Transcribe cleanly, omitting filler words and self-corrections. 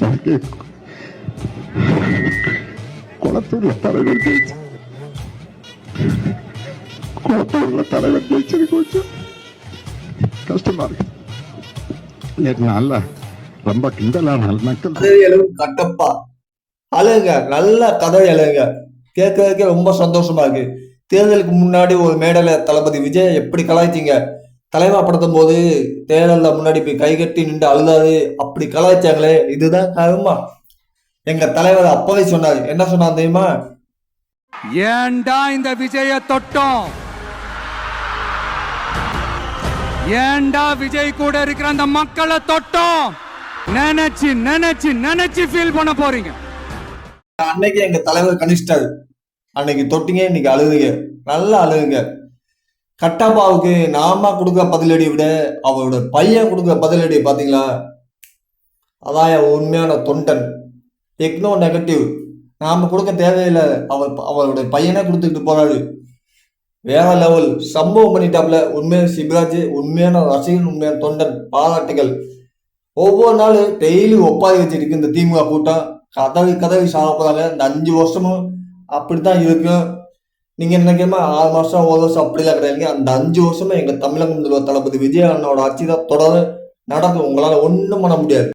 எனக்கு குளத்தூர்ல தலைவர் ஜெயிச்சு, குளத்தூர்ல தலைவர் ஜெயிச்சது கொஞ்சம் கஷ்டமா இருக்கு. நேற்று நாள்ல ரொம்ப கிண்டலான மக்கள் கட்டப்பா அழுங்க, நல்ல கதை அழுங்க, கேட்கறதுக்கே ரொம்ப சந்தோஷமா இருக்கு. தேர்தலுக்கு முன்னாடி ஒரு மேடையில தளபதி விஜய் எப்படி கலாய்ச்சிங்க, தலைவப்படுத்தும் போது தேர்தல்ல முன்னாடி போய் கைகட்டி நின்று அழுதாரு, அப்படி கலாய்ச்சாங்களே, இதுதான் கருமா. எங்க தலைவர் அப்பவே சொன்னாரு, என்ன சொன்னார் தெரியுமா? ஏண்டா இந்த விஜய தொட்டோம், ஏண்டா விஜய் கூட இருக்கிற அந்த மக்களை தொட்டோம் நினைச்சு நினைச்சு நினைச்சு ஃபீல் பண்ண போறீங்க. அன்னைக்கு எங்க தலைவர் கணிச்சிட்டாரு, அன்னைக்கு தொட்டிங்க, இன்னைக்கு அழுகுங்க, நல்லா அழுகுங்க. கட்டப்பாவுக்கு நாம கொடுக்குற பதிலடியை விட அவரோட பையன் கொடுக்குற பதிலடி பாத்தீங்களா, அதான் உண்மையான தொண்டன். எக்னோ நெகட்டிவ், நாம கொடுக்க தேவையில்லை, அவருடைய பையனே கொடுத்துக்கிட்டு போறாரு. வேற லெவல் சம்பவம் பண்ணிட்டாப்ல. உண்மையான சிவராஜ், உண்மையான ரசிகன், உண்மையான தொண்டன், பாராட்டுகள். ஒவ்வொரு நாள் டெய்லி ஒப்பாதி வச்சிருக்கு இந்த திமுக கூட்டம். கதவி சாப்பிட்றாங்க. இந்த 5 வருஷமும் அப்படித்தான் இருக்கும். நீங்க நினைக்கிறமா 6 மாசம் 1 வருஷம் அப்படிலாம் கிடையாதுங்க. அந்த 5 வருஷமும் எங்க தமிழக முதல்வர் தளபதி விஜய் அண்ணோட ஆட்சி தான் தொடர்ந்து நடக்கும். உங்களால ஒண்ணும் பண்ண முடியாது.